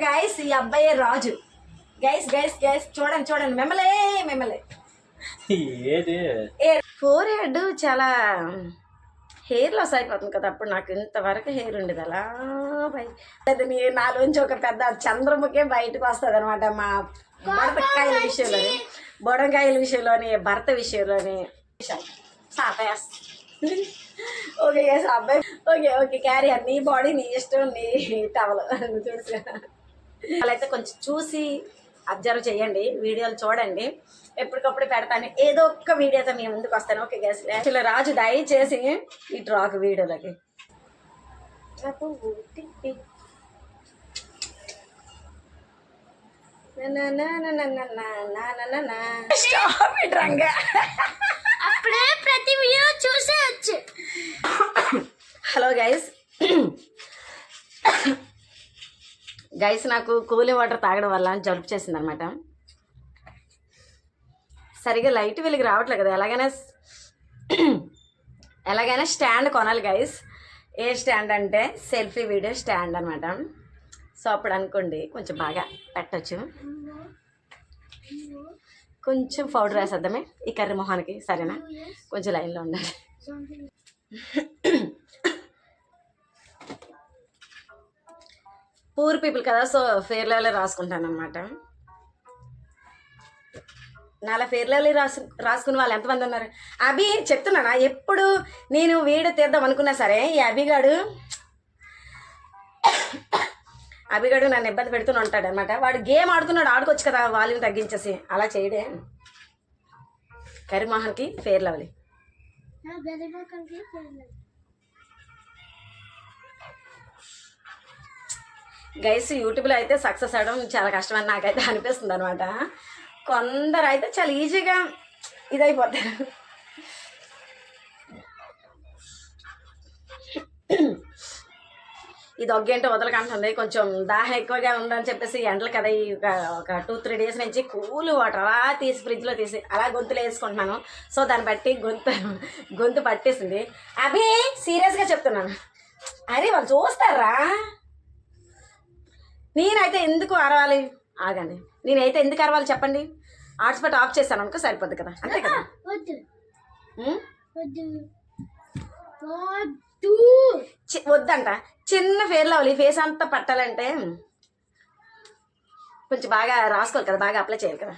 Guys ఈ అబ్బాయి రాజు. Guys guys guys చూడండి చూడండి, మిమ్మల్ని ఫోర్ హెడ్ చాలా హెయిర్ లాస్ అయిపోతుంది కదా. అప్పుడు నాకు ఇంతవరకు హెయిర్ ఉండేది అలా బయట నాలోంచి ఒక పెద్ద చంద్రముఖే బయటకు వస్తుంది అనమాట. మా బొడకాయల విషయంలోని, బొడంకాయల విషయంలోని, భర్త విషయంలోని ఓకే గైస్ అబ్బాయి ఓకే ఓకే క్యారీ నీ బాడీ నీ ఇష్టం, నీ టవల్ చూసి వాళ్ళైతే కొంచెం చూసి అబ్జర్వ్ చేయండి, వీడియోలు చూడండి. ఎప్పటికప్పుడు పెడతాను, ఏదో ఒక్క వీడియోతో మీ ముందుకు వస్తాను. ఓకే గైస్ యాక్చువల్లీ రాజు దయచేసి ఈ డ్రాక్ వీడియోలకి అప్పుడే ప్రతి వీడియో చూసేయచ్చు. హలో గైస్ గైస్ నాకు కూలింగ్ వాటర్ తాగడం వల్ల జలుబు చేసింది అనమాట. సరిగా లైట్ వెలిగి రావట్లేదు కదా. ఎలాగైనా స్టాండ్ కొనాలి గైస్. ఏ స్టాండ్ అంటే సెల్ఫీ వీడియో స్టాండ్ అనమాట. సో అప్పుడు అనుకోండి కొంచెం బాగా పెట్టచ్చు. కొంచెం పౌడర్ వేసేద్దామే ఈ కర్రీ మొహానికి, సరేనా? కొంచెం లైన్లో ఉండాలి. పూర్ పీపుల్ కదా, సో ఫెయిర్ లవ్లీ రాసుకుంటాను అనమాట. నాలా ఫెయిర్ లవ్లీ రాసుకున్న వాళ్ళు ఎంతమంది ఉన్నారు? అభి చెప్తున్నానా, ఎప్పుడు నేను వీడియో తీద్దాం అనుకున్నా సరే ఈ అభిగాడు నన్ను ఇబ్బంది పెడుతూనే ఉంటాడు అనమాట. వాడు గేమ్ ఆడుతున్నాడు, ఆడుకోవచ్చు కదా వాల్యూమ్ తగ్గించేసి. అలా చేయడే. కరిమోహన్కి ఫెయిర్ లవ్లీ. గైస్ యూట్యూబ్లో అయితే సక్సెస్ అవ్వడం చాలా కష్టమని నాకైతే అనిపిస్తుంది అనమాట. కొందరు అయితే చాలా ఈజీగా ఇదైపోతారు. ఇది ఒగ్గేంటో వదలకంటుంది, కొంచెం దాహం ఎక్కువగా ఉందని చెప్పేసి ఎండలు కదా ఒక 2-3 డేస్ నుంచి కూల్ వాటర్ అలా తీసి ఫ్రిడ్జ్లో తీసి అలా గొంతులో వేసుకుంటున్నాను. సో దాన్ని బట్టి గొంతు పట్టేసింది. అభి సీరియస్గా చెప్తున్నాను, అరే వాళ్ళు చూస్తారా? నేనైతే ఎందుకు అరవాలి? ఆగండి, నేనైతే ఎందుకు అరవాలి చెప్పండి? హాట్స్పాట్ ఆఫ్ చేశాను అనుకో సరిపోద్ది కదా, అంతే కదా. వద్దంట. చిన్న ఫెయిర్ లవ్లీ ఫేస్ అంతా పట్టాలంటే కొంచెం బాగా రాసుకోవాలి కదా, బాగా అప్లై చేయాలి కదా.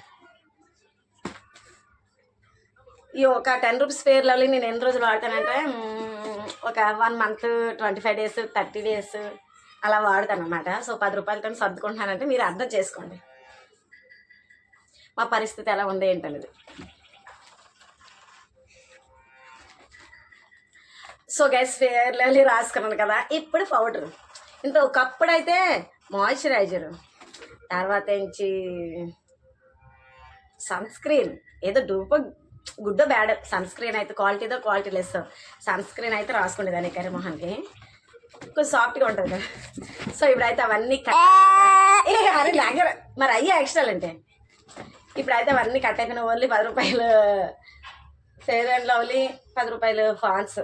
ఈ ఒక 10 రూపీస్ ఫెయిర్ లవ్లీ నేను ఎన్ని రోజులు వాడతానంటే ఒక 1 మంత్, 25 డేస్, 30 డేస్ అలా వాడతాను అనమాట. సో 10 రూపాయలతో సర్దుకుంటున్నానంటే మీరు అర్థం చేసుకోండి మా పరిస్థితి ఎలా ఉంది ఏంటనేది. సో గైస్ ఫెయిర్ లవ్లీ రాసుకున్నాను కదా. ఇప్పుడు పౌడర్ ఇంత ఒకప్పుడైతే మాయిశ్చరైజరు, తర్వాత నుంచి సన్ స్క్రీన్, ఏదో గుడ్డో బ్యాడ్ సన్ స్క్రీన్ అయితే క్వాలిటీదో క్వాలిటీ లెస్ సన్ స్క్రీన్ అయితే రాసుకునేదాన్ని కరిమోహన్కి, కొంచెం సాఫ్ట్గా ఉంటుంది కదా. సో ఇప్పుడైతే అవన్నీ అరే లాగర్ మరి అయ్యే ఎక్స్ట్రాలు అంటే ఇప్పుడైతే అవన్నీ కట్ అయిపోయిన. ఓన్లీ 10 రూపాయలు ఫెయిర్ అండ్ లవ్లీ, 10 రూపాయలు ఫాన్స్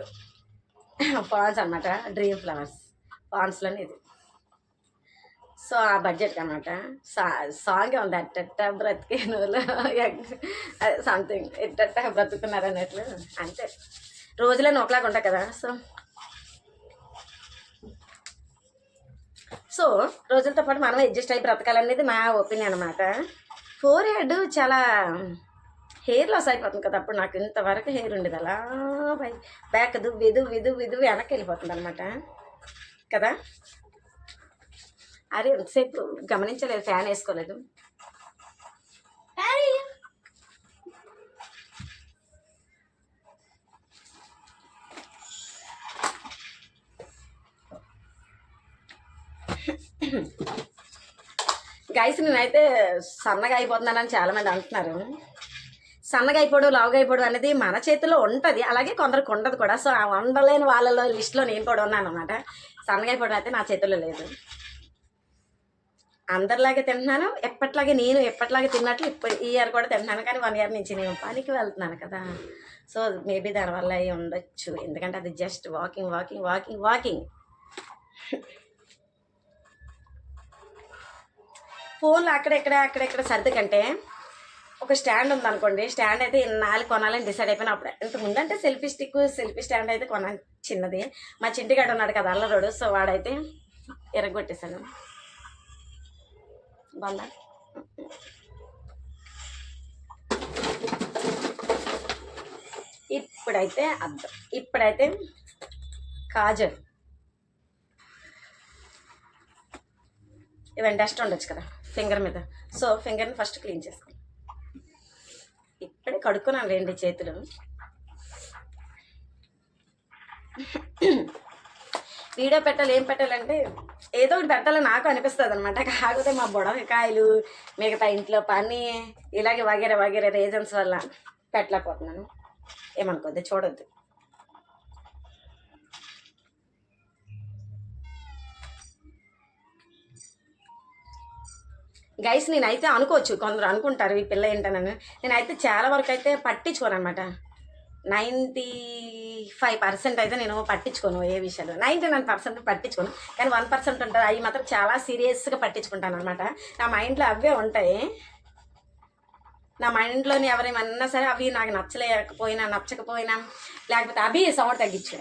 అనమాట, డ్రీమ్ ఫ్లవర్స్ ఫాన్స్లోనే ఇది. సో ఆ బడ్జెట్ అనమాట. సాంగ్ ఉంది, అట్టట్ట బ్రతికిన సంథింగ్ ఎట్టట్ట బ్రతుకున్నారు అన్నట్లు. అంతే, రోజులన్నీ ఒకలాగా ఉంటాయి కదా. సో రోజులతో పాటు మనం అడ్జస్ట్ అయ్యి బ్రతకాలనేది మా ఒపీనియన్ అనమాట. ఫోర్ హెడ్ చాలా హెయిర్ లాస్ అయిపోతుంది కదా. అప్పుడు నాకు ఇంతవరకు హెయిర్ ఉండేది అలా బ్యాక్ విధు వెనక్కి వెళ్ళిపోతుంది అనమాట కదా. అరే ఎంతసేపు గమనించలేదు, ఫ్యాన్ వేసుకోలేదు. గైస్ నేనైతే సన్నగా అయిపోతున్నానని చాలామంది అంటున్నారు. సన్నగా అయిపోవడం, లావుగా అయిపోవడం అనేది మన చేతిలో ఉంటుంది, అలాగే కొందరికి ఉండదు కూడా. సో ఆ వండలేని వాళ్ళలో లిస్టులో నేను కూడా ఉన్నాను అనమాట. సన్నగా అయిపోవడం అయితే నా చేతిలో లేదు. అందరిలాగే తింటున్నాను, నేను ఎప్పటిలాగే తిన్నట్లు ఇప్పుడు ఈ ఇయర్ కూడా తింటున్నాను. కానీ 1 ఇయర్ నుంచి నేను పనికి వెళ్తున్నాను కదా. సో మేబీ దానివల్ల అయి ఉండొచ్చు, ఎందుకంటే అది జస్ట్ వాకింగ్. ఫోన్లో అక్కడెక్కడ సర్దుకంటే ఒక స్టాండ్ ఉందనుకోండి, స్టాండ్ అయితే ఇన్నాళ్ళు కొనాలని డిసైడ్ అయిపోయినా. అప్పుడు ఇంత ముందంటే సెల్ఫీ స్టాండ్ అయితే కొనాలి చిన్నది. మా చింటిగాడు ఉన్నాడు కదా అల్లరోడు, సో వాడైతే ఎరగొట్టేశాను. బాగుందా? ఇప్పుడైతే అద్దం, ఇప్పుడైతే కాజల్. ఇవన్నీ డస్ట్ ఉండొచ్చు కదా ఫింగర్ మీద, సో ఫింగర్ని ఫస్ట్ క్లీన్ చేసుకో. ఇప్పుడే కడుక్కున్నాను 2 చేతులు. వీడియో పెట్టాలి, ఏం పెట్టాలంటే ఏదో ఒకటి పెట్టాలని నాకు అనిపిస్తుంది అనమాట. కాకపోతే మా బుడకాయలు, మిగతా ఇంట్లో పని, ఇలాగే వగేరే రీజన్స్ వల్ల పెట్టలేకపోతున్నాను. ఏమనుకోద్దు, చూడొద్దు. గైస్ నేనైతే అనుకోవచ్చు, కొందరు అనుకుంటారు ఈ పిల్ల ఏంటనని. నేనైతే చాలా వరకు అయితే పట్టించుకోను అనమాట. 95% అయితే నేను పట్టించుకోను ఏ విషయాలు. 99% పట్టించుకోను, కానీ 1% ఉంటుంది, అవి మాత్రం చాలా సీరియస్గా పట్టించుకుంటాను అనమాట. నా మైండ్లో అవే ఉంటాయి. నా మైండ్లోని ఎవరేమన్నా సరే అవి నాకు నచ్చకపోయినా లేకపోతే అవి సౌండ్ తగ్గించు,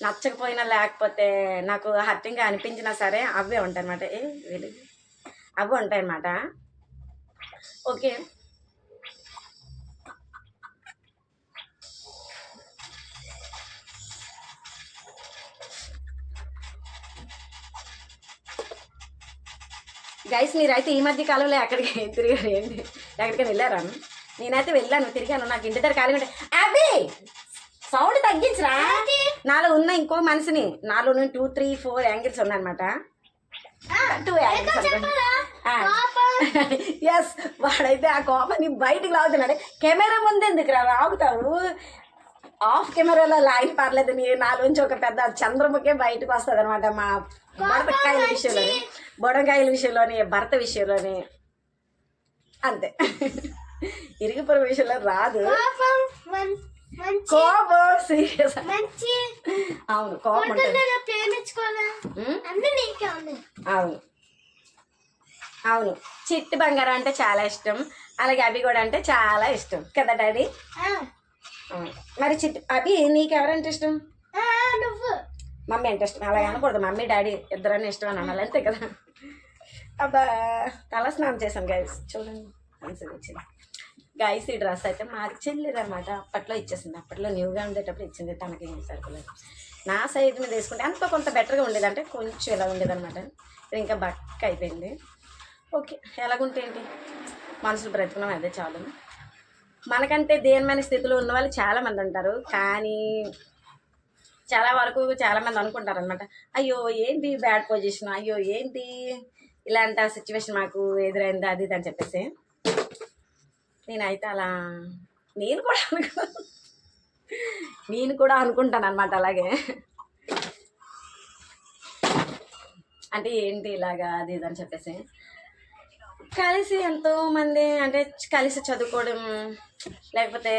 నచ్చకపోయినా లేకపోతే నాకు హర్టింగ్గా అనిపించినా సరే అవే ఉంటాయి అనమాట. అవి ఉంటాయి అన్నమాట. ఓకే, గైస్ మీరైతే ఈ మధ్య కాలంలో ఎక్కడికి తిరిగారు ఏంటి? ఎక్కడికైనా వెళ్ళారా? నేనైతే వెళ్ళాను, తిరిగాను. నాకు ఇంటి దగ్గర ఖాళీ ఉంటే అబ్బి సౌండ్ తగ్గించరా. నాలో ఉన్న ఇంకో మనిషిని, నాలో 2, 3, 4 యాంగిల్స్ ఉన్నాయన్నమాట. 2 యాంగిల్స్. ఎస్, వాడైతే ఆ కోపాన్ని బయటికి లాగుతున్నాడు. కెమెరా ముందు ఎందుకు రాగుతావు? ఆఫ్ కెమెరాలో లాగిన పర్లేదు, నాలోంచి ఒక పెద్ద చంద్రముఖే బయటకు వస్తుంది అనమాట. మా బుడకాయల విషయంలోని భర్త విషయంలోని అంతే. ఇరిగిపోయిన విషయంలో రాదు కోపం. సీరియస్. అవును, కోపం అవును అవును. చిట్టి బంగారం అంటే చాలా ఇష్టం, అలాగే అభి కూడా అంటే చాలా ఇష్టం కదా డాడీ? మరి అభి నీకెవరంటే ఇష్టం? మమ్మీ అంటే ఇష్టం. అలాగే అనకూడదు, మమ్మీ డాడీ ఇద్దరన్నీ ఇష్టం అని అనాలి, అంతే కదా. అబ్బా తల స్నానం చేశాను గైస్, చూడండి మంచిగా వచ్చింది. గైస్ ఈ డ్రెస్ అయితే మా చెల్లిదనమాట, అప్పట్లో ఇచ్చేసింది. అప్పట్లో న్యూగా ఉండేటప్పుడు ఇచ్చింది, తనకి సరుకులేదు. నా సైజ్ మీద వేసుకుంటే ఎంతో కొంత బెటర్గా ఉండేది, అంటే కొంచెం ఇలా ఉండేదన్నమాట. ఇంకా బక్క అయిపోయింది. ఓకే, ఎలాగుంటే ఏంటి, మనుషులు బ్రతుకున్నాం అదే చాలు. మనకంటే దేనిమైన స్థితిలో ఉన్న వాళ్ళు చాలామంది ఉంటారు, కానీ చాలా వరకు చాలామంది అనుకుంటారు అనమాట, అయ్యో ఏంటి బ్యాడ్ పొజిషన్, అయ్యో ఏంటి ఇలాంటి సిచ్యువేషన్ మాకు ఎదురైంది అది ఇది అని చెప్పేసి. నేనైతే అలా నేను కూడా అనుకుంటాను అనమాట. అలాగే అంటే ఏంటి ఇలాగా అది ఇది అని చెప్పేసి. కలిసి ఎంతోమంది అంటే కలిసి చదువుకోవడం, లేకపోతే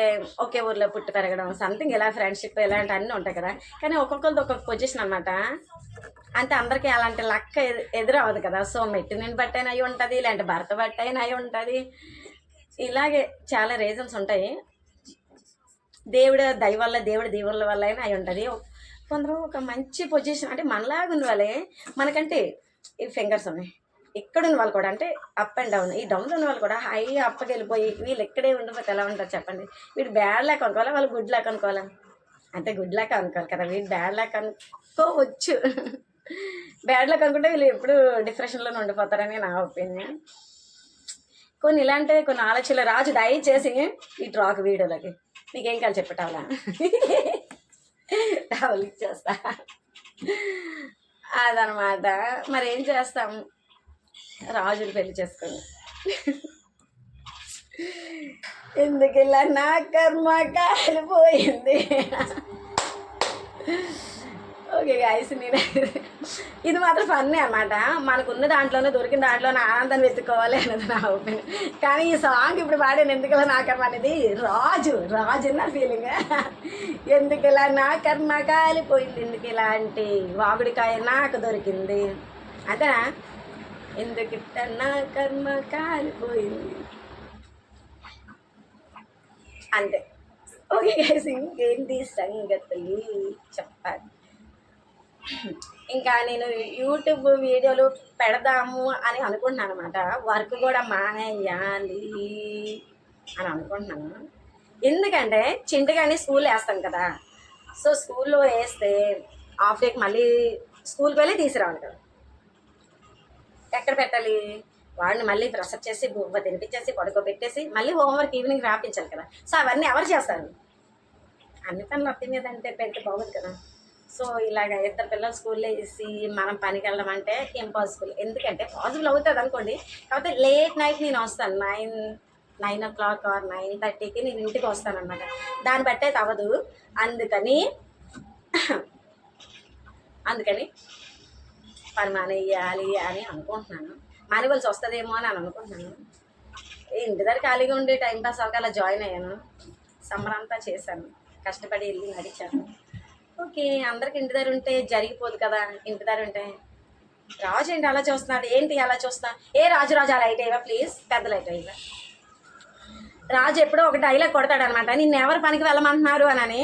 ఒకే ఊర్లో పుట్టి పెరగడం, సంథింగ్ ఇలా ఫ్రెండ్షిప్ ఇలాంటి అన్నీ ఉంటాయి కదా. కానీ ఒక్కొక్కరిది ఒక్కొక్క పొజిషన్ అనమాట. అంటే అందరికీ అలాంటి లక్క ఎదురవ్వదు కదా. సో మెట్టిని బట్టి అయినా అయి ఉంటుంది, ఇలాంటి భర్త బట్టి అయినా అయి ఉంటుంది. ఇలాగే చాలా రీజన్స్ ఉంటాయి. దేవుడి దయ వల్ల, దేవుడి దీవుల వల్ల అయినా అయి ఉంటుంది. కొందరు ఒక మంచి పొజిషన్ అంటే మనలాగా ఉన్న వాళ్ళే, మనకంటే ఈ ఫింగర్స్ ఉన్నాయి, ఇక్కడ ఉన్న వాళ్ళు కూడా అంటే అప్ అండ్ డౌన్, ఈ డౌన్లో ఉన్న వాళ్ళు కూడా హై అప్పకి వెళ్ళిపోయి వీళ్ళు ఎక్కడే ఉండిపోతే ఎలా ఉంటారు చెప్పండి? వీడు బ్యాడ్ లాక్ అనుకోవాలా, వాళ్ళు గుడ్ లాక్ అనుకోవాలా? అంటే గుడ్ లాక్ అనుకోవాలి కదా, వీడు బ్యాడ్ లాక్ అనుకోవచ్చు. బ్యాడ్ లాక్ అనుకుంటే వీళ్ళు ఎప్పుడు డిప్రెషన్లోనే ఉండిపోతారని నా ఒపీనియన్. కొన్ని ఇలాంటి కొన్ని ఆలోచనలు. రాజు దయచేసి ఈ ట్రాక్ వీడియోలకి నీకేం కావాలి చెప్పటాలా? టవల్ ఇచ్చేస్తా అదనమాట. మరి ఏం చేస్తాం, రాజుని పెళ్లి చేసుకొని ఎందుకు ఇలా నా కర్మ కాలిపోయింది. ఓకే గాయస్, నేను ఇది మాత్రం ఫన్నీ అనమాట. మనకున్న దాంట్లోనే దొరికిన దాంట్లోనే ఆనందాన్ని వెతుక్కోవాలి అన్నది నా ఒపీనియన్. కానీ ఈ సాంగ్ ఇప్పుడు పాడాను ఎందుకలా నా కర్మ అనేది రాజు నా ఫీలింగ్. ఎందుకు ఇలా నా కర్మ కాలిపోయింది, ఎందుకు ఇలాంటి వాగుడికాయ నాకు దొరికింది అంతేనా? ఎందుకిట్ట నా కర్మ కాలిపోయింది. అంతే. ఓకే గైస్, ఇంకేంటి సంగతులు చెప్పాలి. ఇంకా నేను యూట్యూబ్ వీడియోలు పెడదాము అని అనుకుంటున్నాను అనమాట. వర్క్ కూడా మానేయాలి అని అనుకుంటున్నాను. ఎందుకంటే చింతగాని స్కూల్లో వేస్తాను కదా. సో స్కూల్లో వేస్తే హాఫ్ డేకి మళ్ళీ స్కూల్కి వెళ్ళి తీసుకురావాలి కదా. ఎక్కడ పెట్టాలి? వాడిని మళ్ళీ ప్రెషర్ చేసి బువ్వ తినిపించేసి పడుకోబెట్టేసి మళ్ళీ హోంవర్క్ ఈవినింగ్ రాపించాలి కదా. సో అవన్నీ ఎవరు చేస్తారు? అన్ని పనులు అత్తి మీద అంటే పెడితే బాగుంది కదా. సో ఇలాగ ఇద్దరు పిల్లలు స్కూల్లో వేసి మనం పనికి వెళ్ళడం అంటే ఇంపాసిబుల్. ఎందుకంటే పాసిబుల్ అవుతుంది అనుకోండి, కాకపోతే లేట్ నైట్ నేను వస్తాను. 9 o'clock ఆర్ 9:30కి నేను ఇంటికి వస్తాను అనమాట. దాన్ని బట్టే అవ్వదు. అందుకని పని మానేయాలి అని అనుకుంటున్నాను. మానేవలసి వస్తుందేమో అని అనుకుంటున్నాను. ఇంటి దగ్గర ఖాళీగా ఉండి టైంపాస్ అవ్వక అలా జాయిన్ అయ్యాను. సమ్మర్ అంతా చేశాను, కష్టపడి వెళ్ళి నడిచాను. ఓకే, అందరికి ఇంటి దగ్గర ఉంటే జరిగిపోదు కదా. ఇంటి దగ్గర ఉంటే రాజు ఏంటి అలా చూస్తున్నాడు, ఏంటి అలా చూస్తున్నా? ఏ రాజు అలా లైట్ అయ్యవా ప్లీజ్, పెద్ద లైట్ అయ్యవా. రాజు ఎప్పుడో ఒక డైలాగ్ కొడతాడు అనమాట, నిన్ను ఎవరు పనికి వెళ్ళమంటున్నారు అని.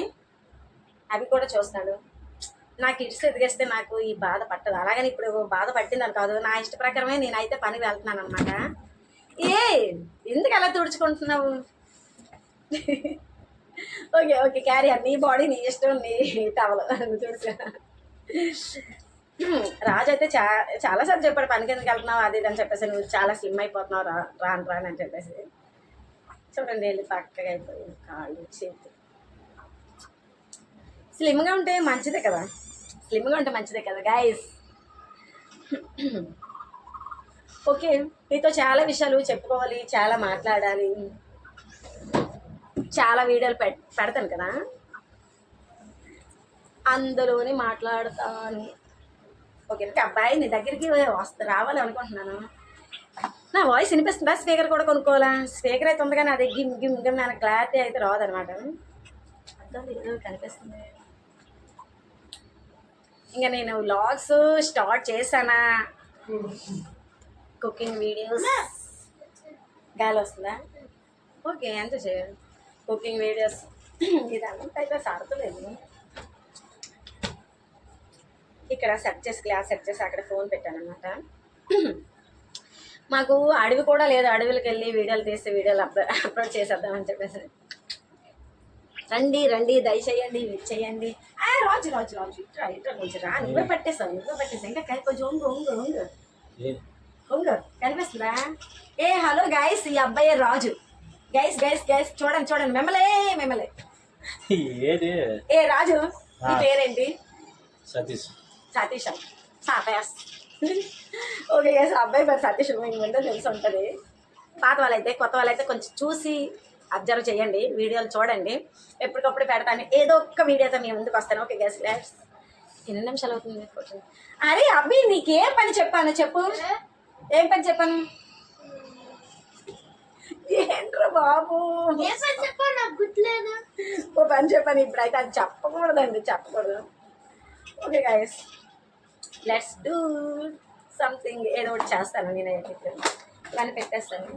అవి కూడా చూస్తాడు. నాకు కిడ్స్ ఎదిగేస్తే నాకు ఈ బాధ పట్టదు. అలాగని ఇప్పుడు బాధ పట్టిందని కాదు, నా ఇష్ట ప్రకారమే నేనైతే పనికి వెళ్తున్నాను అనమాట. ఎందుకు అలా తుడుచుకుంటున్నావు? ఓకే ఓకే, క్యారియర్, నీ బాడీ నీ ఇష్టం, నీ టవల్ చూడుగా. రాజు అయితే చాలాసార్లు చెప్పాడు పనికి ఎందుకు వెళ్తున్నావు అది ఇది అని చెప్పేసి, నువ్వు చాలా స్లిమ్ అయిపోతున్నావు రాను అని చెప్పేసి. చూడండి వెళ్ళి పక్కగా అయిపోయింది, కాళ్ళు చేతి. స్లిమ్గా ఉంటే మంచిదే కదా, గైస్. ఓకే, మీతో చాలా విషయాలు చెప్పుకోవాలి, చాలా మాట్లాడాలి, చాలా వీడియోలు పెడతాను కదా, అందులోనే మాట్లాడతాను. ఓకే, అబ్బాయి నీ దగ్గరికి రావాలి అనుకుంటున్నాను. నా వాయిస్ వినిపిస్తుందా? స్పీకర్ కూడా కొనుక్కోవాలా? స్పీకర్ అయితే ఉంది కానీ అది గిమ్ నాకు క్లారిటీ అయితే రాదనమాట. అర్థం లేదు, కనిపిస్తుంది. ఇంకా నేను వ్లాగ్స్ స్టార్ట్ చేశానా, కుకింగ్ వీడియోస్. గాలి వస్తుందా? ఓకే, ఎంత చేయాలి కుకింగ్ వీడియోస్. ఇదంతా అయితే సారతలేదు. ఇక్కడ గ్లాస్ సెట్ చేసి అక్కడ ఫోన్ పెట్టాను అనమాట. మాకు అడవి కూడా లేదు, అడవులకి వెళ్ళి వీడియోలు తీసి వీడియోలు అప్లోడ్ చేసేద్దామని చెప్పేసి. రండి దయచేయండి, విచ్చేయండి. రాజు ఇట్లా కొంచెం రా, నువ్వే పట్టేసావు. ఇంకా కొంచెం ఒంగు కనిపిస్తుందా? హలో గైస్, ఈ అబ్బాయి రాజు. గైస్ చూడండి మిమ్మలే. రాజు, నీ పేరేంటి? సతీష్. ఓకే గైస్, అబ్బాయి పేరు సతీష్. మీకు ముందే తెలిసి ఉంటుంది. పాత వాళ్ళైతే కొత్త వాళ్ళైతే కొంచెం చూసి అబ్జర్వ్ చేయండి, వీడియోలు చూడండి. ఎప్పటికప్పుడు పెడతాను, ఏదో ఒక్క వీడియోతో మీ ముందుకు వస్తాను. Okay guys, let's. ఎన్ని నిమిషాలు అవుతుంది? అరే అబ్బి, నీకేం పని చెప్పాను చెప్పు. ఏం పని చెప్పాను? ఏంట్రా బాబు, ఓ పని చెప్పాను. ఇప్పుడైతే అది చెప్పకూడదు. Okay guys, let's do something. ఏదో ఒకటి చేస్తాను నేనైతే, ఇవన్నీ పెట్టేస్తాను.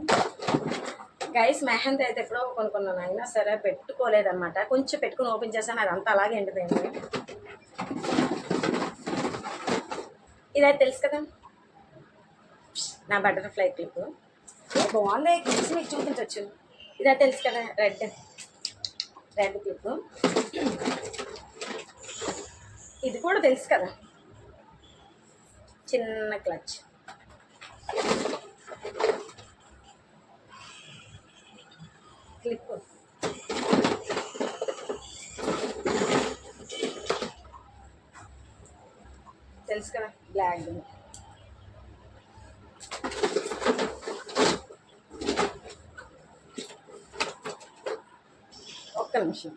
గైస్, మెహందీ అయితే ఎప్పుడో కొనుక్కున్నాను, అయినా సరే పెట్టుకోలేదన్నమాట. కొంచెం పెట్టుకుని ఓపెన్ చేశాను, అదంతా అలాగే ఎండిపోయింది. ఇదైతే తెలుసు కదా, నా బటర్ఫ్లై క్లిప్. బాగుంది, క్లిప్స్ మీకు చూపించవచ్చు. ఇదైతే తెలుసు కదా, రెడ్ క్లిప్. ఇది కూడా తెలుసు కదా, చిన్న క్లచ్. క్లిప్ తెలుసు కదా, బ్లాక్. ఒక్క నిమిషం,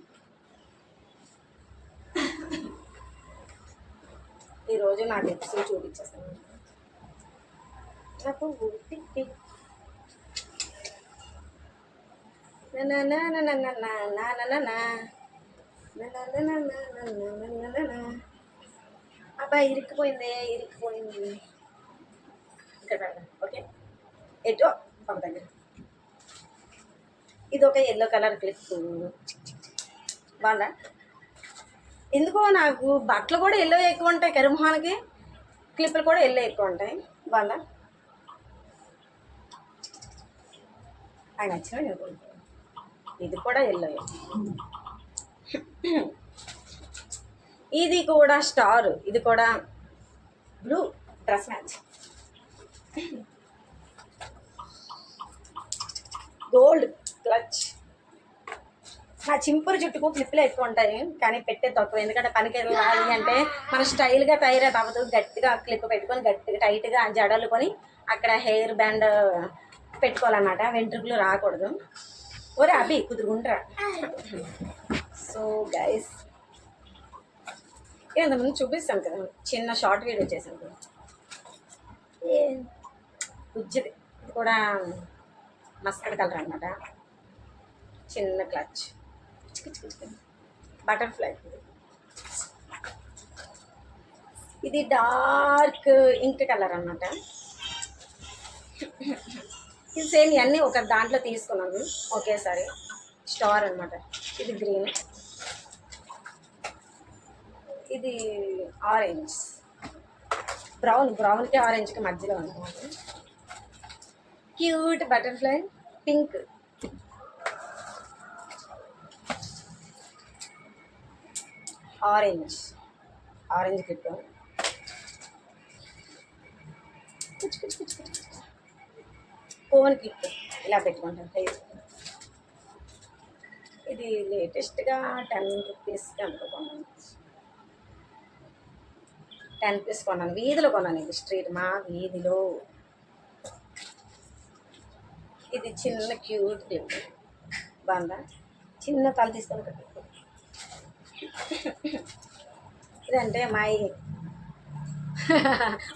ఈరోజు నా టిప్స్ చూపించేస్తాను. నాకు అబ్బాయి ఇరిక్కుపోయింది. ఇక్కడ ఓకే, ఎటో ఒక దగ్గర. ఇది ఒక ఎల్లో కలర్ క్లిప్ బాగుందా? ఎందుకో నాకు బట్టలు కూడా ఎల్లో ఎక్కువ ఉంటాయి, కరిమోహానికి క్లిప్పులు కూడా ఎల్లో ఎక్కువ ఉంటాయి. బాగుందా? ఆయన నచ్చిన ఇది కూడా ఎల్లో. ఇది కూడా స్టార్, ఇది కూడా blue dress match. Gold clutch. నా చింపురు జుట్టుకు క్లిప్లు ఎక్కువ ఉంటాయి కానీ పెట్టే తక్కువ, ఎందుకంటే పనికి వెళ్ళాలి అంటే మన స్టైల్గా తయారైతే అవ్వదు. గట్టిగా క్లిప్ పెట్టుకొని గట్టిగా టైట్గా జడలు కొని అక్కడ హెయిర్ బ్యాండ్ పెట్టుకోవాలన్నమాట, వెంట్రుకలు రాకూడదు. ఒరే అభి కుదురుకుంటారా. సో గైస్ ఇంతకుముందు చూపిస్తాను కదా, చిన్న షార్ట్ వీడియో చేశాను కదా, బుజ్జిది కూడా మస్కడ్ కలర్ అనమాట. చిన్న క్లచ్, బటర్ఫ్లై. ఇది డార్క్ ఇంక్ కలర్ అనమాట. ఇది సేమ్ ఇవన్నీ ఒక దాంట్లో తీసుకున్నాను ఒకేసారి. స్టార్ అనమాట. ఇది గ్రీన్, ఇది ఆరెంజ్, బ్రౌన్కి ఆరెంజ్కి మధ్యలో అనమాట. Cute butterfly pink. Orange clip. Cone clip ఇలా పెట్టుకుంటాను హెయిర్. ఇది లేటెస్ట్గా 10 రూపీస్కి అనుకున్నాను. 10 రూపీస్ కొన్నాను, వీధిలో కొన్నాను. ఇది స్ట్రీట్ మా వీధిలో. ఇది చిన్న క్యూట్ క్లిప్ బాగుందా? చిన్న తల తీసుకొని ఇదంటే మై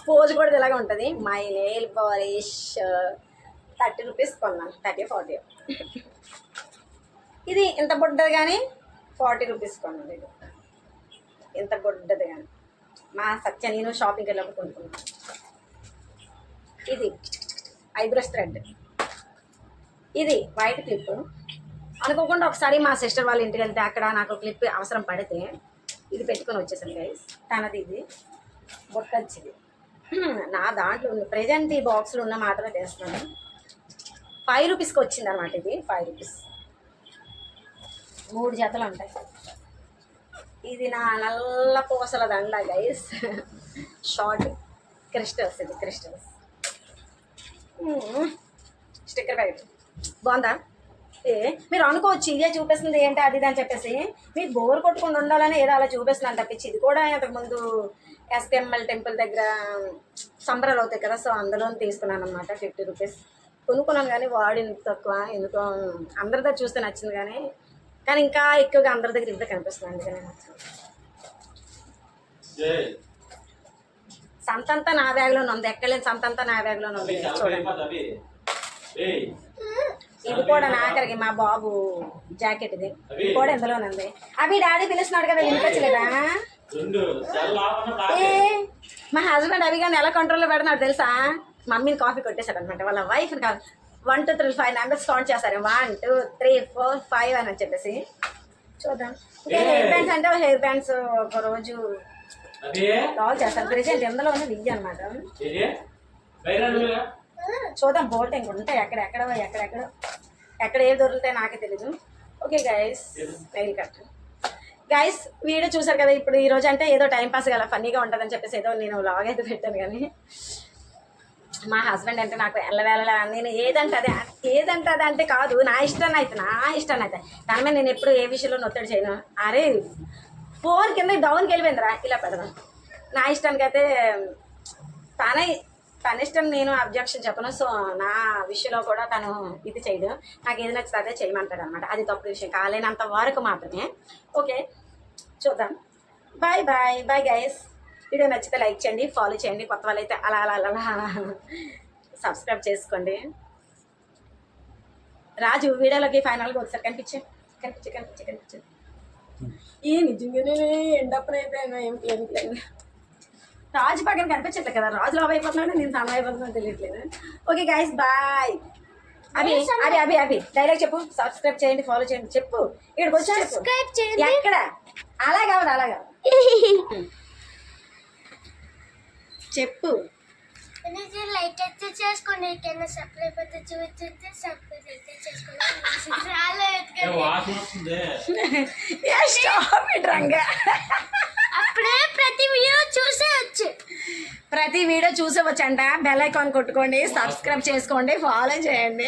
పోజ్ కూడా ఇలాగే ఉంటుంది. మై నెయిల్ పాలిష్ 30 రూపీస్ కొన్నాను, 30-40. ఇది ఇంత బుడ్డది కానీ 40 రూపీస్ కొన్నాను. ఇది ఇంత బుడ్డది కానీ మా సత్య నేను షాపింగ్కి వెళ్ళినప్పుడు కొనుక్కున్నాను. ఇది ఐబ్రోస్ థ్రెడ్. ఇది వైట్ క్లిప్. అనుకోకుండా ఒకసారి మా సిస్టర్ వాళ్ళ ఇంటికి వెళ్తే అక్కడ నాకు క్లిప్ అవసరం పడితే ఇది పెట్టుకొని వచ్చేసాను గైస్. తనది ఇది బొట్టొచ్చింది. నా దాంట్లో ఉంది ప్రజెంట్ ఈ బాక్స్లో ఉన్న మాత్రమే చేస్తున్నాను. 5 రూపీస్కి వచ్చింది అనమాట. ఇది 5 రూపీస్ 3 జతలు ఉంటాయి. ఇది నా నల్ల పూసల దండ గైస్, షార్ట్ క్రిస్టల్స్. ఇది క్రిస్టల్స్ స్టిక్కర్ ప్యాకెట్ బాగుందా? మీరు అనుకోవచ్చు ఇదే చూపిస్తుంది ఏంటి అది అని చెప్పేసి, మీకు బోర్ కొట్టుకుండా ఉండాలని ఏదో అలా చూపిస్తున్నాను తప్పించి. ఇది కూడా ఇంతకుముందు ఎస్కెఎంఎల్ టెంపుల్ దగ్గర సంబరాలు అవుతాయి కదా, సో అందులో తీసుకున్నాను అనమాట. 50 రూపీస్ కొనుక్కున్నాను కానీ వాడింది తక్కువ. ఎందుకో అందరి దగ్గర చూస్తే నచ్చింది కానీ ఇంకా ఎక్కువగా అందరి దగ్గర ఇదే కనిపిస్తుంది, అందుకనే నచ్చింది. సంతంతా నా బ్యాగ్లోనే ఉంది, ఎక్కలేని సంతంతా నా బ్యాగ్లోనే ఉంది. చూడండి ఇది కూడా నాకరికి మా బాబు జాకెట్. ఇది కూడా ఇందులోనే ఉంది. అవి డాడీ పిలుస్తున్నాడు కదా, వినిపించలేదా? మా హస్బెండ్ అవి కానీ ఎలా కంట్రోల్లో పెడుతున్నాడు తెలుసా? మమ్మీని కాఫీ కొట్టేశాడు అనమాట. వాళ్ళ వైఫ్ని కాదు 1 2 3 5 నెంబర్స్ కౌంట్ చేస్తారు. 1 2 3 4 5 అని చెప్పేసి. చూద్దాం. ఇంకా హెయిర్ బ్యాండ్స్ అంటే హెయిర్ బ్యాండ్స్ ఒక రోజు కాల్ చేస్తాను. ప్రెజెంట్ ఎందులో ఉన్నది ఇది అనమాట. చూద్దాం బోట్ ఇంక ఉంటాయి ఎక్కడ ఏవి దొరుకుతాయి నాకే తెలీదు. Okay guys, nail cut guys video చూసారు కదా. ఇప్పుడు ఈరోజు అంటే ఏదో టైంపాస్ కదా, ఫన్నీగా ఉంటుందని చెప్పేసి ఏదో నేను లాగ్ అయితే పెట్టాను. కానీ మా హస్బెండ్ అంటే నాకు వెళ్ళవేళ నేను ఏదంటే అది అంటే కాదు, నా ఇష్టాన్ని అయితే తన మీద నేను ఎప్పుడు ఏ విషయంలో ఒత్తిడి చేయను. అరే ఫోన్ కింద డౌన్కి వెళ్ళిపోయిందిరా ఇలా పెడదాం. నా ఇష్టానికి అయితే తన ఇష్టం, నేను అబ్జెక్షన్ చెప్పను. సో నా విషయంలో కూడా తను ఇది చేయడు. నాకు ఏది నచ్చితే అదే చేయమంటాడు అనమాట. అది తప్పు విషయం కాలేనంత వరకు మాత్రమే. ఓకే చూద్దాం. Bye bye bye guys. Video నచ్చితే లైక్ చేయండి, ఫాలో చేయండి. కొత్త వాళ్ళైతే అలా అలా అలా సబ్స్క్రైబ్ చేసుకోండి. రాజు వీడియోలోకి ఫైనల్గా ఒకసారి కనిపించే ఏ నిజంగానే ఎండప్పునైపోయాను. ఏం ప్లేన్ రాజు పక్కన కనిపించట్లేదు కదా, రాజు లావ్ అయిపోతున్నాడు, నేను సన్న అయిపోతున్నాను తెలియట్లేదు. Okay guys bye. Abhi Abhi Abhi Abhi dialogue చెప్పు. సబ్స్క్రైబ్ చేయండి, ఫాలో చేయండి చెప్పు. ఇక్కడికి వచ్చి చెప్పు. సబ్స్క్రైబ్ చేయండి. ఎక్కడ అలా కాదు అలాగా చెప్పు. లైక్ అయితే చేసుకోండి, కింద సబ్స్క్రైబ్ అయితే చూస్తే సబ్స్క్రైబ్ అయితే చేసుకోండి. Stop it Ranga. అప్పుడే ప్రతి వీడియో చూసేయచ్చు. ప్రతి వీడియో చూసేవచ్చంట. బెల్ ఐకాన్ కొట్టుకోండి, సబ్స్క్రైబ్ చేసుకోండి, ఫాలో చేయండి.